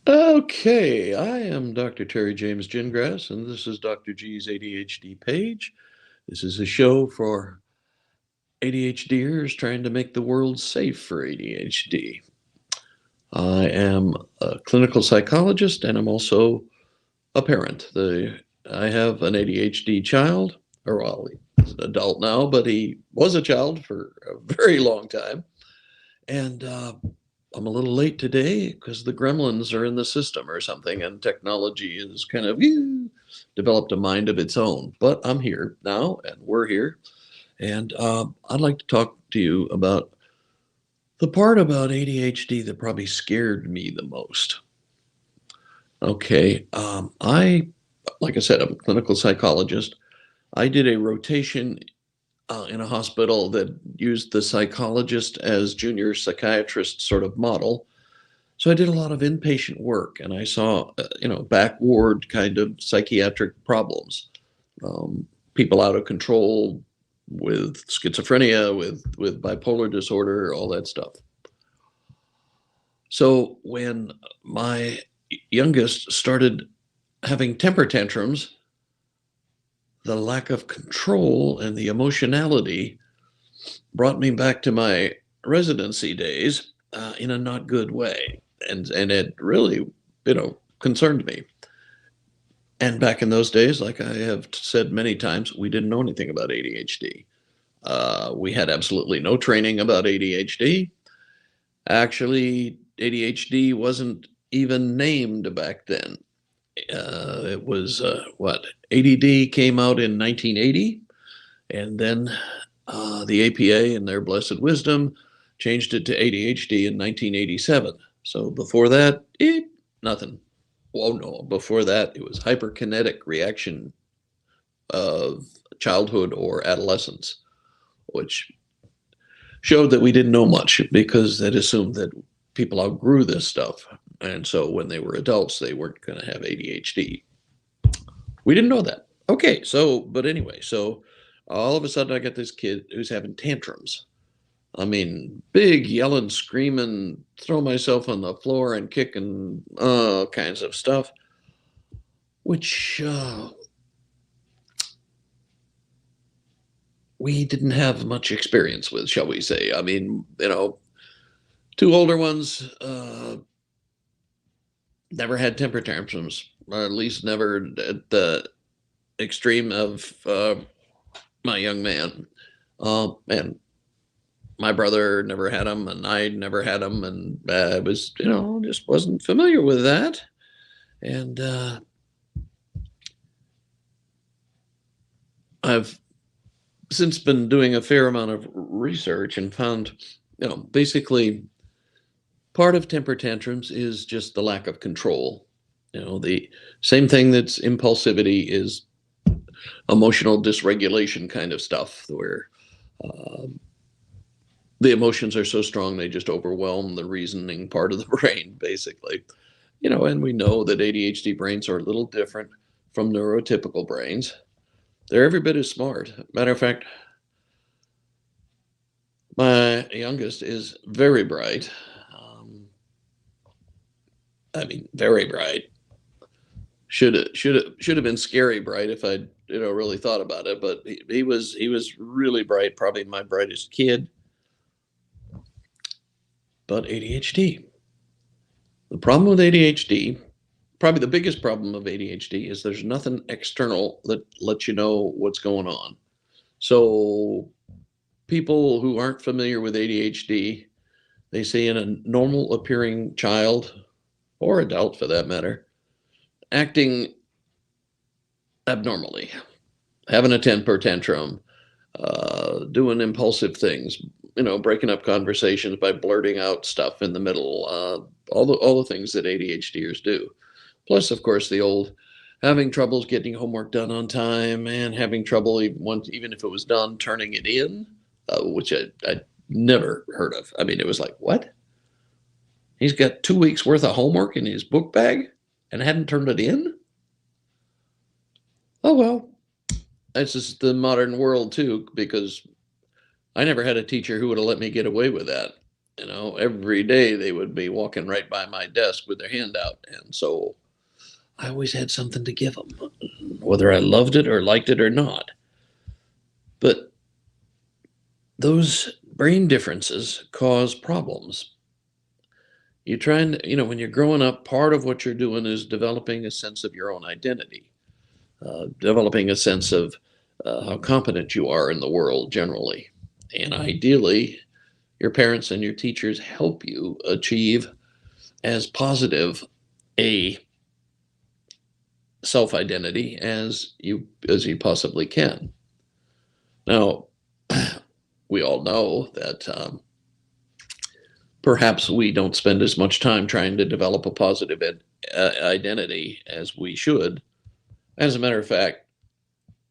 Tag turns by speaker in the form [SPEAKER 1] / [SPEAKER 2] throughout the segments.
[SPEAKER 1] Okay, I am Dr. Terry James Gingras, and this is Dr. G's ADHD page. This is a show for ADHDers trying to make the world safe for ADHD. I am a clinical psychologist, and I'm also a parent. I have an ADHD child, or well, he's an adult now, but he was a child for a very long time. And I'm a little late today because the gremlins are in the system or something, and technology has kind of developed a mind of its own. But I'm here now, and we're here. And I'd like to talk to you about the part about ADHD that probably scared me the most. Okay, like I said, I'm a clinical psychologist. I did a rotation in a hospital that used the psychologist as junior psychiatrist sort of model. So I did a lot of inpatient work, and I saw, back ward kind of psychiatric problems, people out of control with schizophrenia, with bipolar disorder, all that stuff. So when my youngest started having temper tantrums, the lack of control and the emotionality brought me back to my residency days in a not good way, and it really concerned me. And back in those days, like I have said many times, we didn't know anything about ADHD. We had absolutely no training about ADHD. Actually, ADHD wasn't even named back then. It was what ADD came out in 1980, and then the APA, in their blessed wisdom, changed it to ADHD in 1987. So before that, nothing. Oh no, before that, it was hyperkinetic reaction of childhood or adolescence, which showed that we didn't know much because that assumed that people outgrew this stuff. And so when they were adults, they weren't going to have ADHD. We didn't know that. Okay, but anyway, so all of a sudden I got this kid who's having tantrums. I mean, big yelling, screaming, throw myself on the floor and kicking all kinds of stuff, which we didn't have much experience with, shall we say. I mean, two older ones never had temper tantrums, or at least never at the extreme of my young man. And my brother never had them, and I never had them, and I was, just wasn't familiar with that. And I've since been doing a fair amount of research and found, basically part of temper tantrums is just the lack of control. The same thing that's impulsivity is emotional dysregulation kind of stuff, where uh, the emotions are so strong they just overwhelm the reasoning part of the brain, basically. And we know that ADHD brains are a little different from neurotypical brains. They're every bit as smart. Matter of fact, my youngest is very bright. I mean, very bright. Should have been scary bright if I'd really thought about it. But he was really bright, probably my brightest kid. But ADHD. The problem with ADHD, probably the biggest problem of ADHD, is there's nothing external that lets you know what's going on. So people who aren't familiar with ADHD, they see in a normal appearing child or adult for that matter, acting abnormally, having a temper tantrum, doing impulsive things, breaking up conversations by blurting out stuff in the middle, all the things that ADHDers do. Plus, of course, the old having troubles getting homework done on time and having trouble even if it was done, turning it in, which I never heard of. I mean, it was like, what? He's got 2 weeks worth of homework in his book bag and hadn't turned it in? Oh, well, that's just the modern world too, because I never had a teacher who would have let me get away with that. Every day they would be walking right by my desk with their hand out. And so I always had something to give them, whether I loved it or liked it or not. But those brain differences cause problems. You try and, when you're growing up, part of what you're doing is developing a sense of your own identity, developing a sense of how competent you are in the world generally. And ideally, your parents and your teachers help you achieve as positive a self-identity as you possibly can. Now, we all know that perhaps we don't spend as much time trying to develop a positive identity as we should. As a matter of fact,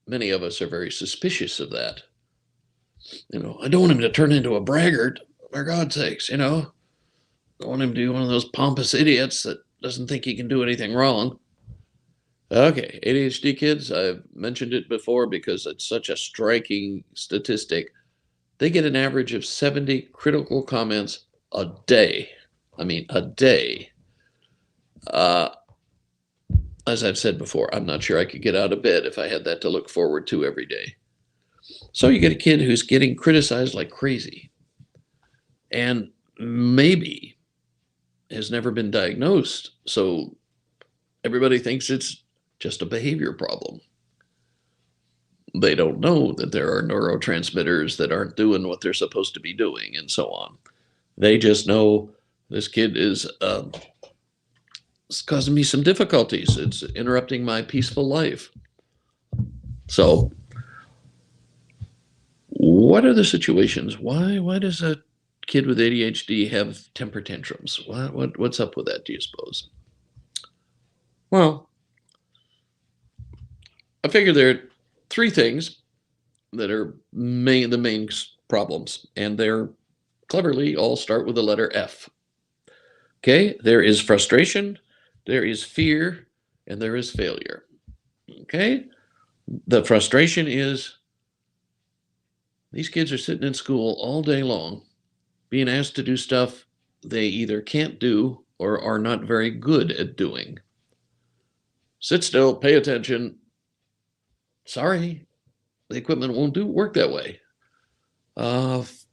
[SPEAKER 1] many of us are very suspicious of that. I don't want him to turn into a braggart, for God's sakes, I don't want him to be one of those pompous idiots that doesn't think he can do anything wrong. Okay, ADHD kids, I've mentioned it before because it's such a striking statistic. They get an average of 70 critical comments a day. I mean, a day. As I've said before, I'm not sure I could get out of bed if I had that to look forward to every day. So you get a kid who's getting criticized like crazy and maybe has never been diagnosed. So everybody thinks it's just a behavior problem. They don't know that there are neurotransmitters that aren't doing what they're supposed to be doing and so on. They just know this kid is it's causing me some difficulties. It's interrupting my peaceful life. So what are the situations? Why does a kid with ADHD have temper tantrums? What's up with that, do you suppose? Well, I figure there are three things that are the main problems, and they're cleverly all start with the letter F. Okay, there is frustration, there is fear, and there is failure. Okay, the frustration is these kids are sitting in school all day long, being asked to do stuff they either can't do or are not very good at doing. Sit still, pay attention. Sorry, the equipment won't work that way.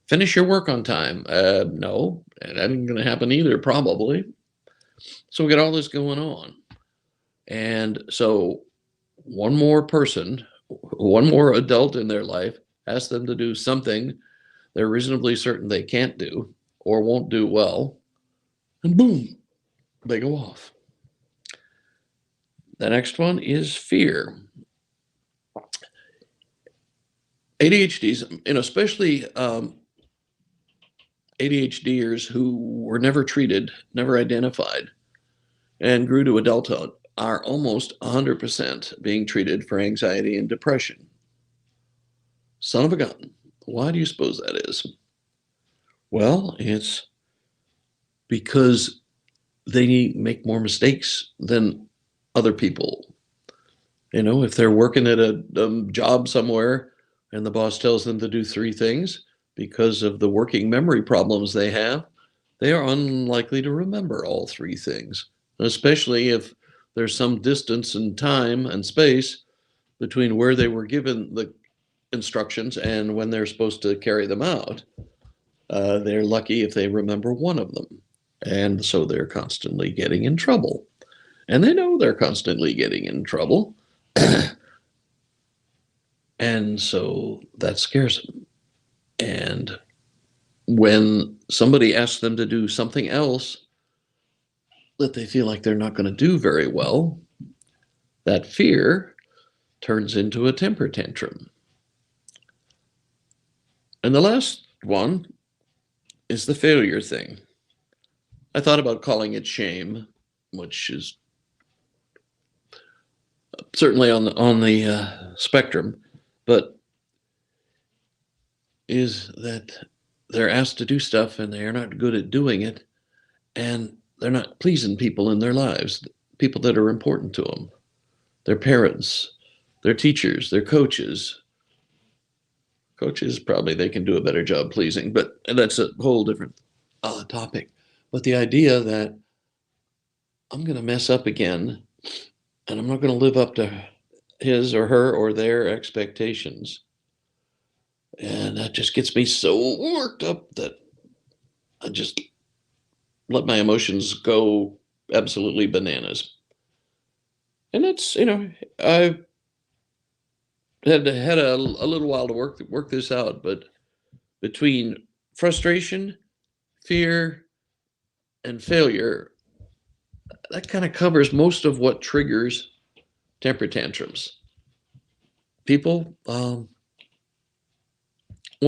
[SPEAKER 1] Finish your work on time. No, that ain't going to happen either, probably. So we got all this going on. And so one more person, one more adult in their life asks them to do something they're reasonably certain they can't do or won't do well, and boom, they go off. The next one is fear. ADHDs, and especially ADHDers who were never treated, never identified, and grew to adulthood are almost 100% being treated for anxiety and depression. Son of a gun. Why do you suppose that is? Well, it's because they make more mistakes than other people. If they're working at a job somewhere and the boss tells them to do three things, because of the working memory problems they have, they are unlikely to remember all three things, especially if there's some distance in time and space between where they were given the instructions and when they're supposed to carry them out. They're lucky if they remember one of them. And so they're constantly getting in trouble. And they know they're constantly getting in trouble. And so that scares them. And when somebody asks them to do something else that they feel like they're not going to do very well, that fear turns into a temper tantrum. And the last one is the failure thing. I thought about calling it shame, which is certainly on the spectrum, but is that they're asked to do stuff and they are not good at doing it, and they're not pleasing people in their lives, people that are important to them, their parents, their teachers, their coaches. Coaches, probably they can do a better job pleasing, but that's a whole different topic, but the idea that I'm going to mess up again and I'm not going to live up to his or her or their expectations. And that just gets me so worked up that I just let my emotions go absolutely bananas. And it's, I had a little while to work this out, but between frustration, fear, and failure, that kind of covers most of what triggers temper tantrums. People, one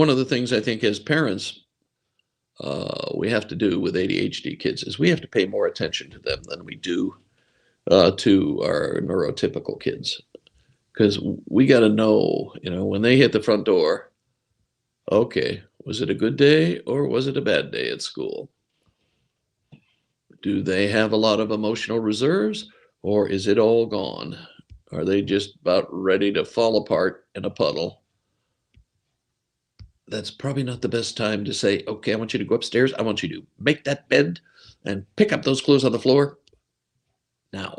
[SPEAKER 1] of the things I think as parents we have to do with ADHD kids is we have to pay more attention to them than we do to our neurotypical kids, because we got to know, when they hit the front door, okay, was it a good day or was it a bad day at school? Do they have a lot of emotional reserves, or is it all gone? Are they just about ready to fall apart in a puddle? That's probably not the best time to say, okay, I want you to go upstairs. I want you to make that bed and pick up those clothes on the floor now.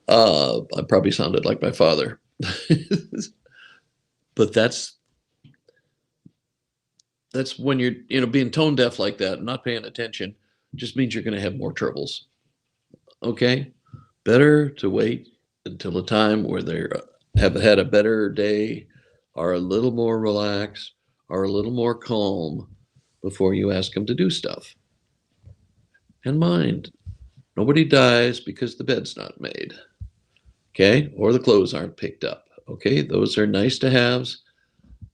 [SPEAKER 1] I probably sounded like my father. But that's when you're being tone deaf like that and not paying attention just means you're going to have more troubles. Okay? Better to wait until a time where they have had a better day, are a little more relaxed, are a little more calm before you ask them to do stuff. And mind, nobody dies because the bed's not made. Okay? Or the clothes aren't picked up. Okay? Those are nice to haves.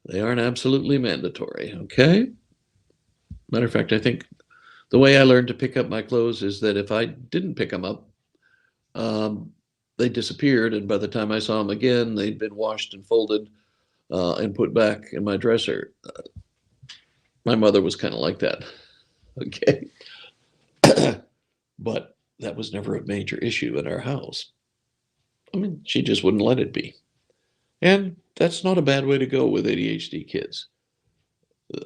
[SPEAKER 1] They aren't absolutely mandatory. Okay? Matter of fact, I think the way I learned to pick up my clothes is that if I didn't pick them up, they disappeared, and by the time I saw them again, they'd been washed and folded and put back in my dresser. My mother was kind of like that. Okay. But that was never a major issue in our house. I mean, she just wouldn't let it be. And that's not a bad way to go with ADHD kids.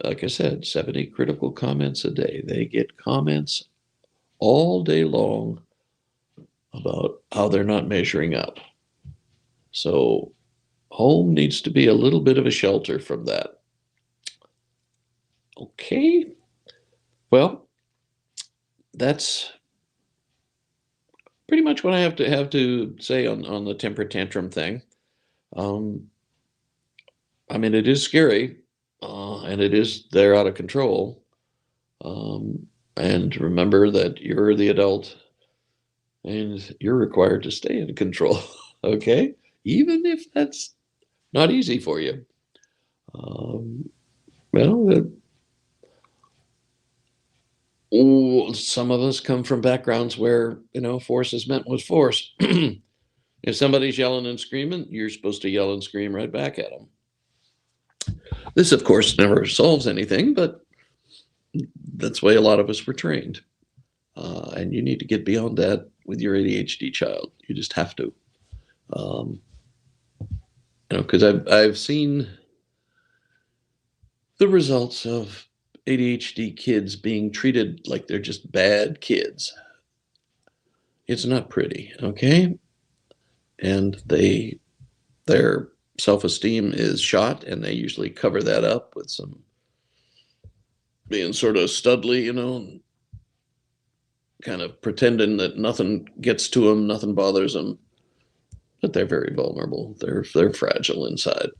[SPEAKER 1] Like I said, 70 critical comments a day. They get comments all day long about how they're not measuring up. So home needs to be a little bit of a shelter from that. Okay. Well, that's pretty much what I have to say on the temper tantrum thing. I mean, it is scary, and they're out of control. And remember that you're the adult and you're required to stay in control. Okay? Even if that's not easy for you. Well, some of us come from backgrounds where, force is meant with force. If somebody's yelling and screaming, you're supposed to yell and scream right back at them. This, of course, never solves anything, but that's the way a lot of us were trained. And you need to get beyond that with your ADHD child. You just have to. Because I've seen the results of ADHD kids being treated like they're just bad kids. It's not pretty, okay? And their self-esteem is shot, and they usually cover that up with some being sort of studly, kind of pretending that nothing gets to them, nothing bothers them. But they're very vulnerable. They're fragile inside.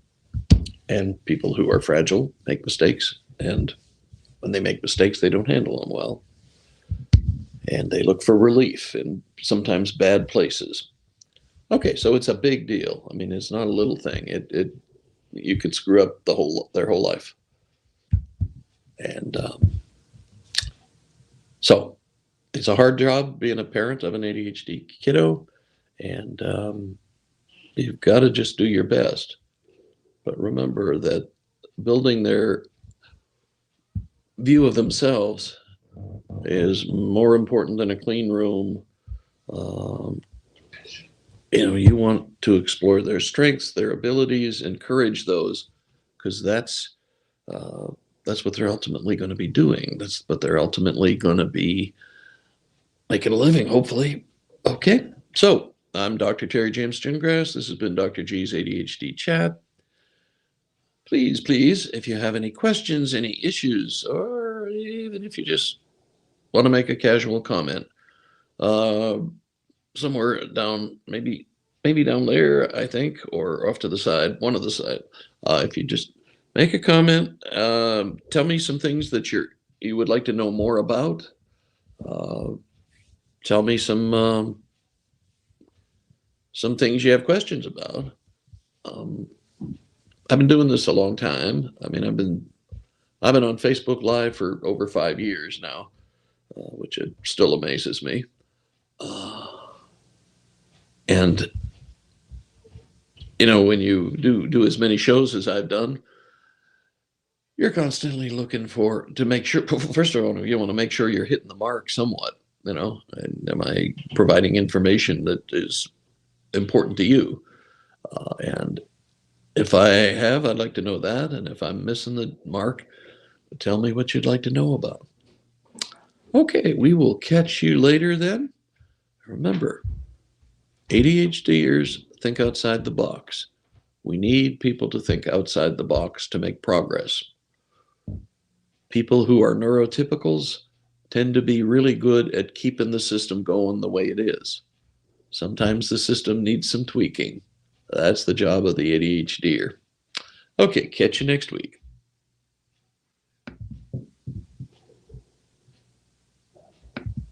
[SPEAKER 1] And people who are fragile make mistakes, and when they make mistakes, they don't handle them well. And they look for relief in sometimes bad places. Okay, so it's a big deal. I mean, it's not a little thing. You could screw up their whole life. And so it's a hard job being a parent of an ADHD kiddo, and you've got to just do your best. But remember that building their view of themselves is more important than a clean room. You want to explore their strengths, their abilities, encourage those, because that's Uh, that's what they're ultimately going to be doing. That's what they're ultimately going to be making a living, hopefully. Okay, so I'm Dr. Terry James Gingras. This has been Dr. G's ADHD Chat. Please, please, if you have any questions, any issues, or even if you just want to make a casual comment, uh, somewhere down, maybe down there, I think, or off to the side, one of the side. If you just make a comment, tell me some things that you would like to know more about. Uh, tell me some things you have questions about. Um, I've been doing this a long time. I mean, I've been on Facebook Live for over 5 years now, which it still amazes me. Uh, and when you do as many shows as I've done, you're constantly looking to make sure. First of all, you want to make sure you're hitting the mark somewhat. And am I providing information that is important to you? And if I have, I'd like to know that. And if I'm missing the mark, tell me what you'd like to know about. Okay, we will catch you later then. Remember, ADHDers think outside the box. We need people to think outside the box to make progress. People who are neurotypicals tend to be really good at keeping the system going the way it is. Sometimes the system needs some tweaking. That's the job of the ADHDer. Okay, catch you next week.